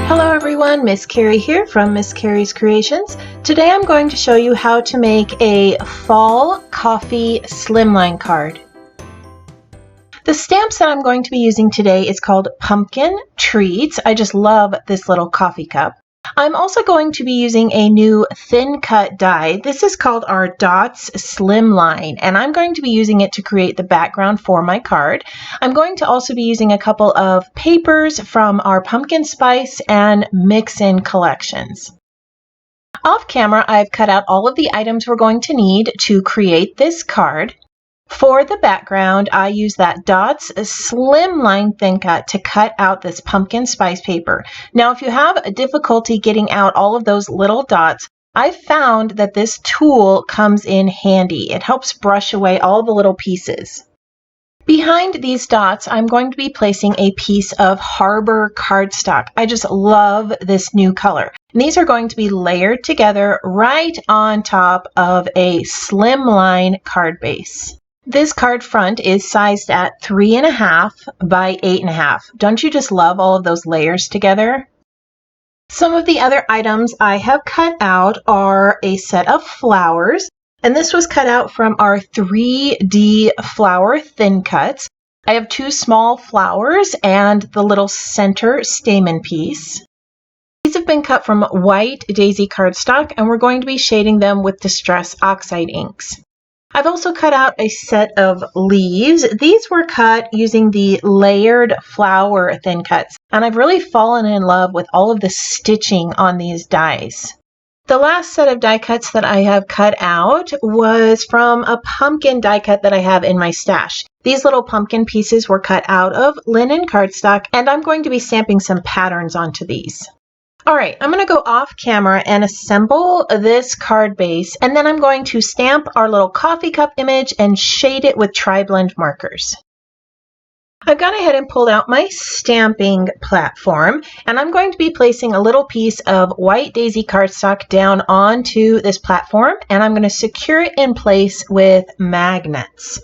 Hello everyone, Miss Carrie here from Miss Carrie's Creations. Today I'm going to show you how to make a Fall Coffee Slimline card. The stamps that I'm going to be using today is called Pumpkin Treats. I just love this little coffee cup. I'm also going to be using a new thin cut die. This is called our Dots Slimline, and I'm going to be using it to create the background for my card. I'm going to also be using a couple of papers from our pumpkin spice and mix-in collections. Off camera, I've cut out all of the items we're going to need to create this card. For the background, I use that Dots Slimline thin cut to cut out this pumpkin spice paper. Now, if you have a difficulty getting out all of those little dots, I've found that this tool comes in handy. It helps brush away all the little pieces. Behind these dots, I'm going to be placing a piece of Harbor cardstock. I just love this new color. And these are going to be layered together right on top of a slimline card base. This card front is sized at 3.5 by 8.5. Don't you just love all of those layers together? Some of the other items I have cut out are a set of flowers, and this was cut out from our 3D flower thin cuts. I have 2 small flowers and the little center stamen piece. These have been cut from white daisy cardstock, and we're going to be shading them with Distress Oxide Inks. I've also cut out a set of leaves. These were cut using the layered flower thin cuts, and I've really fallen in love with all of the stitching on these dies. The last set of die cuts that I have cut out was from a pumpkin die cut that I have in my stash. These little pumpkin pieces were cut out of linen cardstock, and I'm going to be stamping some patterns onto these. Alright, I'm going to go off camera and assemble this card base, and then I'm going to stamp our little coffee cup image and shade it with Tri-Blend markers. I've gone ahead and pulled out my stamping platform, and I'm going to be placing a little piece of white daisy cardstock down onto this platform, and I'm going to secure it in place with magnets.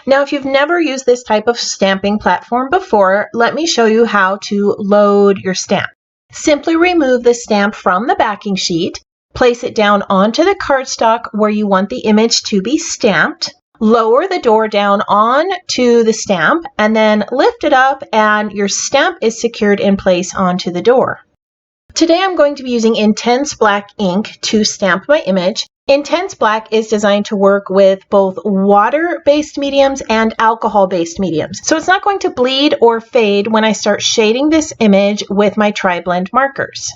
Now, if you've never used this type of stamping platform before, let me show you how to load your stamp. Simply remove the stamp from the backing sheet, place it down onto the cardstock where you want the image to be stamped, lower the door down onto the stamp, and then lift it up and your stamp is secured in place onto the door. Today I'm going to be using Intense Black ink to stamp my image. Intense Black is designed to work with both water-based mediums and alcohol-based mediums. So it's not going to bleed or fade when I start shading this image with my Tri-Blend markers.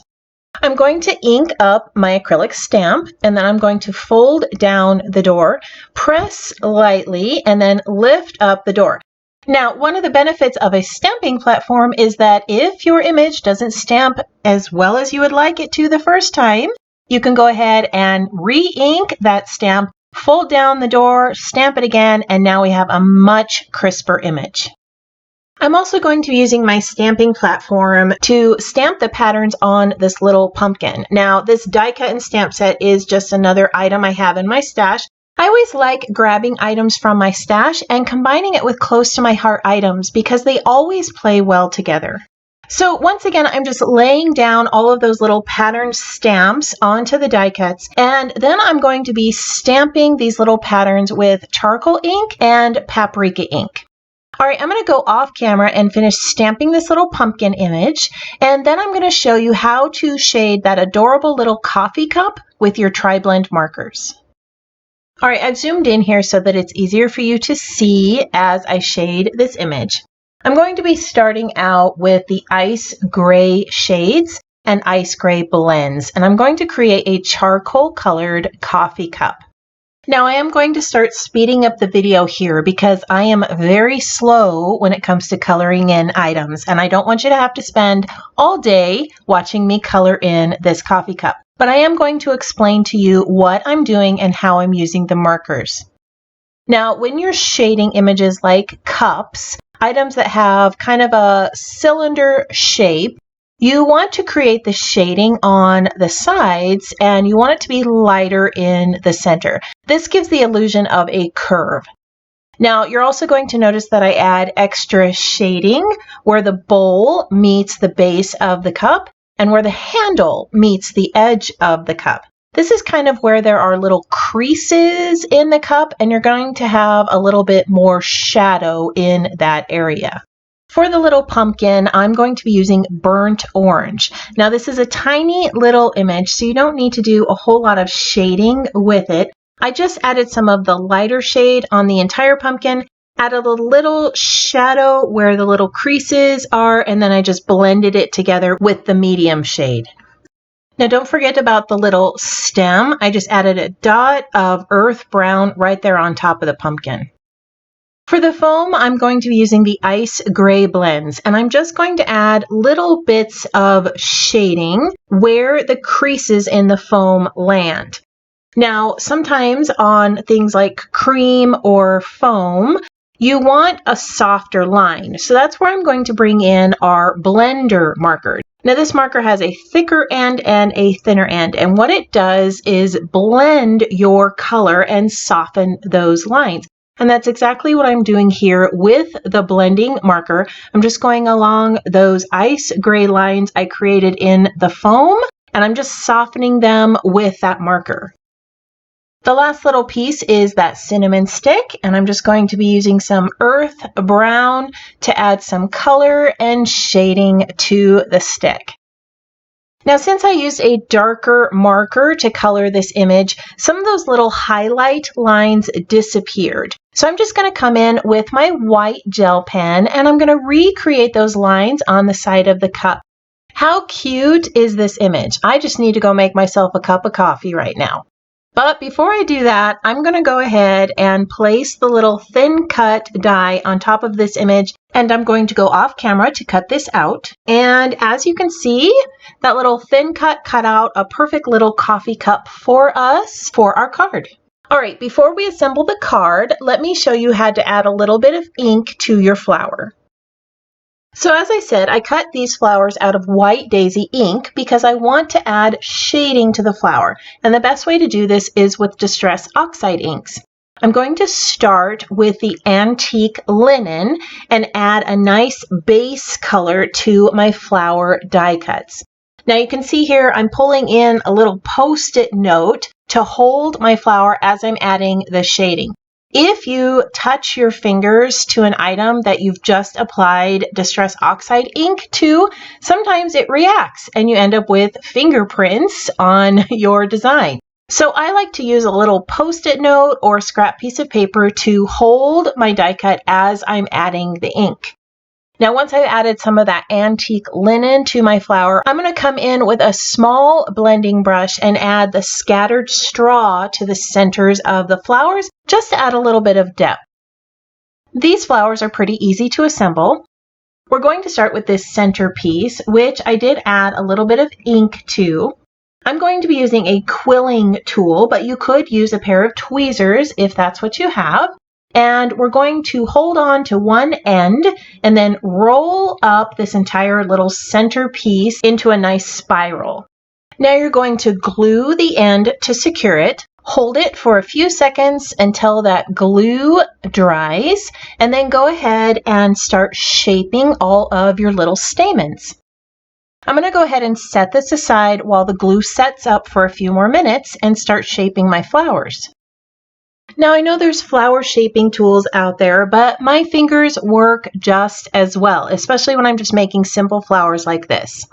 I'm going to ink up my acrylic stamp, and then I'm going to fold down the door, press lightly, and then lift up the door. Now, one of the benefits of a stamping platform is that if your image doesn't stamp as well as you would like it to the first time, you can go ahead and re-ink that stamp, fold down the door, stamp it again, and now we have a much crisper image. I'm also going to be using my stamping platform to stamp the patterns on this little pumpkin. Now, this die cut and stamp set is just another item I have in my stash. I always like grabbing items from my stash and combining it with close to my heart items because they always play well together. So once again, I'm just laying down all of those little pattern stamps onto the die cuts, and then I'm going to be stamping these little patterns with charcoal ink and paprika ink. All right, I'm going to go off camera and finish stamping this little pumpkin image, and then I'm going to show you how to shade that adorable little coffee cup with your Tri-Blend markers. All right, I've zoomed in here so that it's easier for you to see as I shade this image. I'm going to be starting out with the ice gray shades and ice gray blends, and I'm going to create a charcoal colored coffee cup. Now I am going to start speeding up the video here because I am very slow when it comes to coloring in items, and I don't want you to have to spend all day watching me color in this coffee cup. But I am going to explain to you what I'm doing and how I'm using the markers. Now, when you're shading images like cups, items that have kind of a cylinder shape, you want to create the shading on the sides and you want it to be lighter in the center. This gives the illusion of a curve. Now, you're also going to notice that I add extra shading where the bowl meets the base of the cup and where the handle meets the edge of the cup. This is kind of where there are little creases in the cup, and you're going to have a little bit more shadow in that area. For the little pumpkin, I'm going to be using burnt orange. Now this is a tiny little image, so you don't need to do a whole lot of shading with it. I just added some of the lighter shade on the entire pumpkin, added a little shadow where the little creases are, and then I just blended it together with the medium shade. Now don't forget about the little stem. I just added a dot of earth brown right there on top of the pumpkin. For the foam, I'm going to be using the ice gray blends, and I'm just going to add little bits of shading where the creases in the foam land. Now, sometimes on things like cream or foam, you want a softer line. So that's where I'm going to bring in our blender marker. Now this marker has a thicker end and a thinner end, and what it does is blend your color and soften those lines. And that's exactly what I'm doing here with the blending marker. I'm just going along those ice gray lines I created in the foam, and I'm just softening them with that marker. The last little piece is that cinnamon stick, and I'm just going to be using some earth brown to add some color and shading to the stick. Now, since I used a darker marker to color this image, some of those little highlight lines disappeared. So I'm just going to come in with my white gel pen, and I'm going to recreate those lines on the side of the cup. How cute is this image? I just need to go make myself a cup of coffee right now. But before I do that, I'm going to go ahead and place the little thin cut die on top of this image, and I'm going to go off camera to cut this out. And as you can see, that little thin cut out a perfect little coffee cup for us for our card. All right, before we assemble the card, let me show you how to add a little bit of ink to your flower. So as I said, I cut these flowers out of white daisy ink because I want to add shading to the flower. And the best way to do this is with Distress Oxide Inks. I'm going to start with the antique linen and add a nice base color to my flower die cuts. Now you can see here I'm pulling in a little post-it note to hold my flower as I'm adding the shading. If you touch your fingers to an item that you've just applied Distress Oxide ink to, sometimes it reacts and you end up with fingerprints on your design. So I like to use a little post-it note or scrap piece of paper to hold my die cut as I'm adding the ink. Now, once I've added some of that antique linen to my flower, I'm going to come in with a small blending brush and add the scattered straw to the centers of the flowers, just to add a little bit of depth. These flowers are pretty easy to assemble. We're going to start with this center piece, which I did add a little bit of ink to. I'm going to be using a quilling tool, but you could use a pair of tweezers if that's what you have. And we're going to hold on to one end and then roll up this entire little center piece into a nice spiral. Now you're going to glue the end to secure it. Hold it for a few seconds until that glue dries, and then go ahead and start shaping all of your little stamens. I'm going to go ahead and set this aside while the glue sets up for a few more minutes and start shaping my flowers. Now I know there's flower shaping tools out there, but my fingers work just as well, especially when I'm just making simple flowers like this.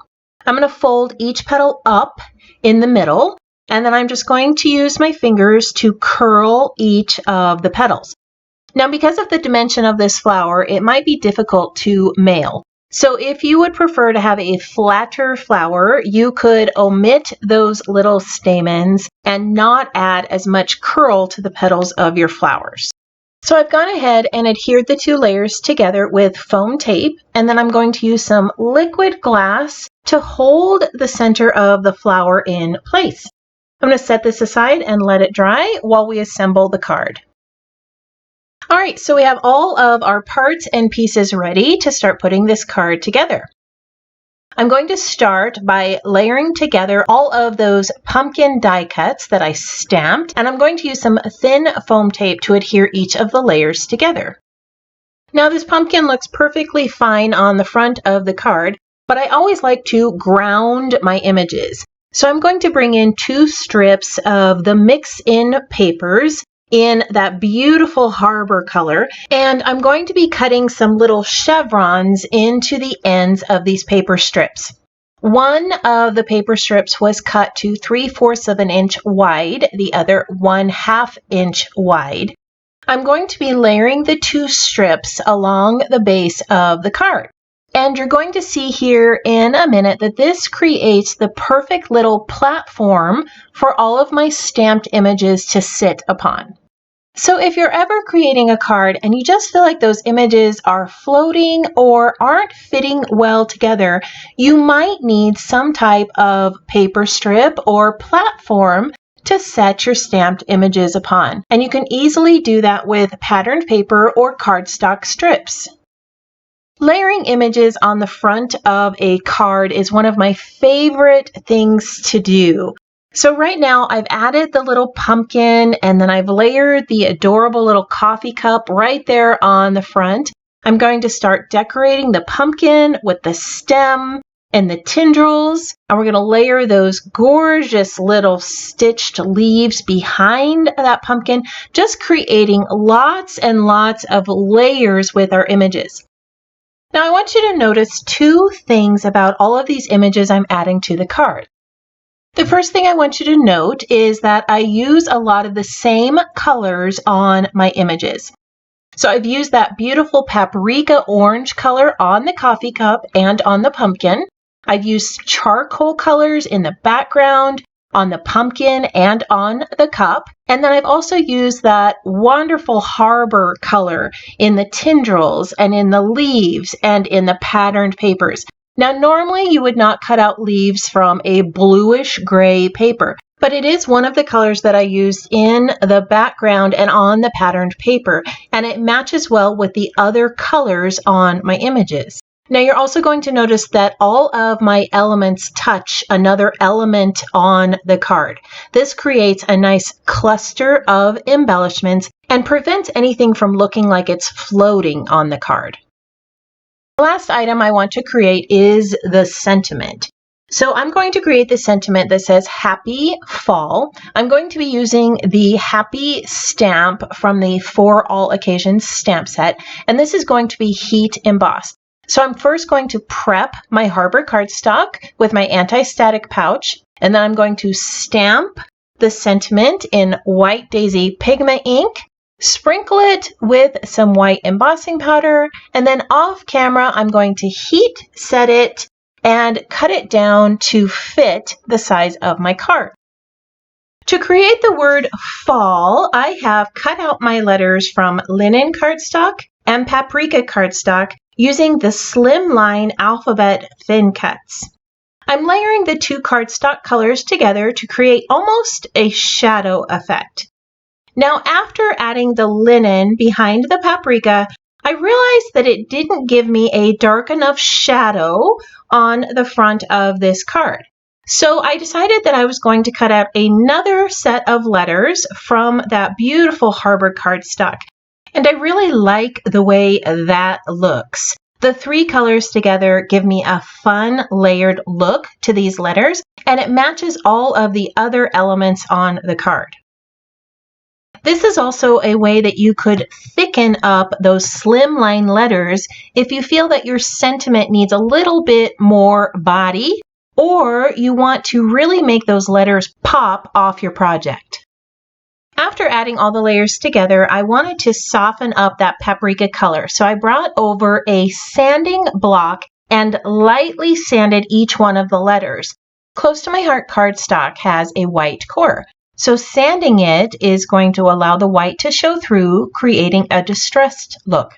I'm going to fold each petal up in the middle, and then I'm just going to use my fingers to curl each of the petals. Now, because of the dimension of this flower, it might be difficult to mail. So if you would prefer to have a flatter flower, you could omit those little stamens and not add as much curl to the petals of your flowers. So I've gone ahead and adhered the two layers together with foam tape, and then I'm going to use some liquid glass to hold the center of the flower in place. I'm going to set this aside and let it dry while we assemble the card. All right, so we have all of our parts and pieces ready to start putting this card together. I'm going to start by layering together all of those pumpkin die cuts that I stamped, and I'm going to use some thin foam tape to adhere each of the layers together. Now this pumpkin looks perfectly fine on the front of the card, but I always like to ground my images. So I'm going to bring in 2 strips of the mix-in papers in that beautiful harbor color, and I'm going to be cutting some little chevrons into the ends of these paper strips. One of the paper strips was cut to 3/4 of an inch wide, the other 1/2 inch wide. I'm going to be layering the 2 strips along the base of the card. And you're going to see here in a minute that this creates the perfect little platform for all of my stamped images to sit upon. So if you're ever creating a card and you just feel like those images are floating or aren't fitting well together, you might need some type of paper strip or platform to set your stamped images upon. And you can easily do that with patterned paper or cardstock strips. Layering images on the front of a card is one of my favorite things to do. So right now I've added the little pumpkin and then I've layered the adorable little coffee cup right there on the front. I'm going to start decorating the pumpkin with the stem and the tendrils, and we're going to layer those gorgeous little stitched leaves behind that pumpkin, just creating lots and lots of layers with our images. Now I want you to notice 2 things about all of these images I'm adding to the card. The first thing I want you to note is that I use a lot of the same colors on my images. So I've used that beautiful paprika orange color on the coffee cup and on the pumpkin. I've used charcoal colors in the background, on the pumpkin, and on the cup. And then I've also used that wonderful harbor color in the tendrils and in the leaves and in the patterned papers. Now, normally you would not cut out leaves from a bluish gray paper, but it is one of the colors that I used in the background and on the patterned paper, and it matches well with the other colors on my images. Now you're also going to notice that all of my elements touch another element on the card. This creates a nice cluster of embellishments and prevents anything from looking like it's floating on the card. The last item I want to create is the sentiment. So I'm going to create the sentiment that says Happy Fall. I'm going to be using the Happy stamp from the For All Occasions stamp set, and this is going to be heat embossed. So I'm first going to prep my harbor cardstock with my anti-static pouch, and then I'm going to stamp the sentiment in White Daisy pigment ink, sprinkle it with some white embossing powder, and then off camera I'm going to heat set it and cut it down to fit the size of my card. To create the word fall, I have cut out my letters from linen cardstock and paprika cardstock using the Slimline alphabet thin cuts. I'm layering the 2 cardstock colors together to create almost a shadow effect. Now, after adding the linen behind the paprika, I realized that it didn't give me a dark enough shadow on the front of this card. So I decided that I was going to cut out another set of letters from that beautiful harbor cardstock. And I really like the way that looks. The 3 colors together give me a fun layered look to these letters, and it matches all of the other elements on the card. This is also a way that you could thicken up those slimline letters if you feel that your sentiment needs a little bit more body, or you want to really make those letters pop off your project. After adding all the layers together, I wanted to soften up that paprika color. So I brought over a sanding block and lightly sanded each one of the letters. Close to My Heart cardstock has a white core. So sanding it is going to allow the white to show through, creating a distressed look.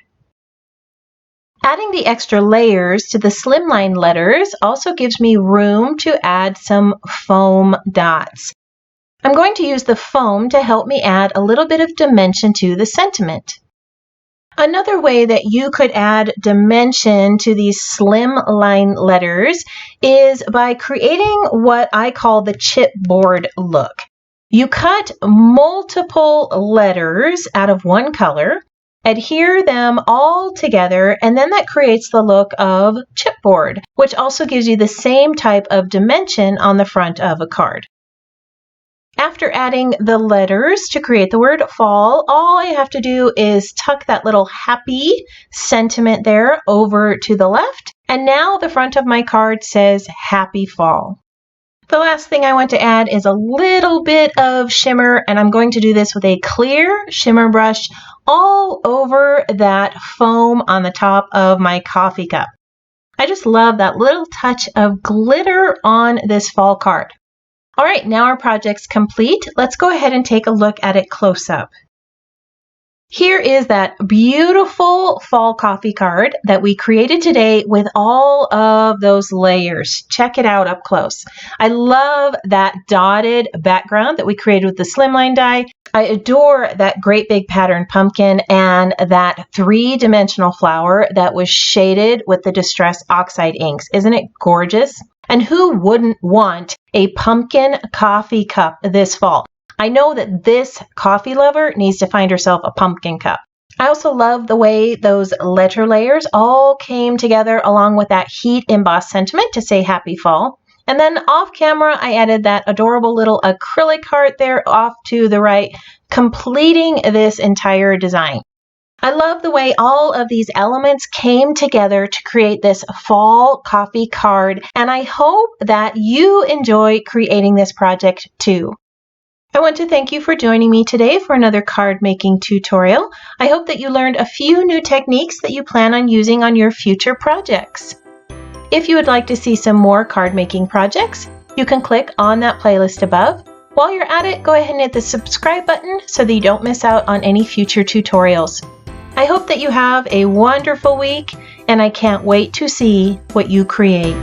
Adding the extra layers to the slimline letters also gives me room to add some foam dots. I'm going to use the foam to help me add a little bit of dimension to the sentiment. Another way that you could add dimension to these slimline letters is by creating what I call the chipboard look. You cut multiple letters out of one color, adhere them all together, and then that creates the look of chipboard, which also gives you the same type of dimension on the front of a card. After adding the letters to create the word fall, all I have to do is tuck that little happy sentiment there over to the left, and now the front of my card says Happy Fall. The last thing I want to add is a little bit of shimmer, and I'm going to do this with a clear shimmer brush all over that foam on the top of my coffee cup. I just love that little touch of glitter on this fall card. All right, now our project's complete. Let's go ahead and take a look at it close up. Here is that beautiful fall coffee card that we created today with all of those layers. Check it out up close. I love that dotted background that we created with the slimline die. I adore that great big pattern pumpkin and that three-dimensional flower that was shaded with the Distress Oxide Inks. Isn't it gorgeous? And who wouldn't want a pumpkin coffee cup this fall? I know that this coffee lover needs to find herself a pumpkin cup. I also love the way those letter layers all came together along with that heat embossed sentiment to say Happy Fall. And then off camera, I added that adorable little acrylic heart there off to the right, completing this entire design. I love the way all of these elements came together to create this fall coffee card, and I hope that you enjoy creating this project too. I want to thank you for joining me today for another card making tutorial. I hope that you learned a few new techniques that you plan on using on your future projects. If you would like to see some more card making projects, you can click on that playlist above. While you're at it, go ahead and hit the subscribe button so that you don't miss out on any future tutorials. I hope that you have a wonderful week, and I can't wait to see what you create.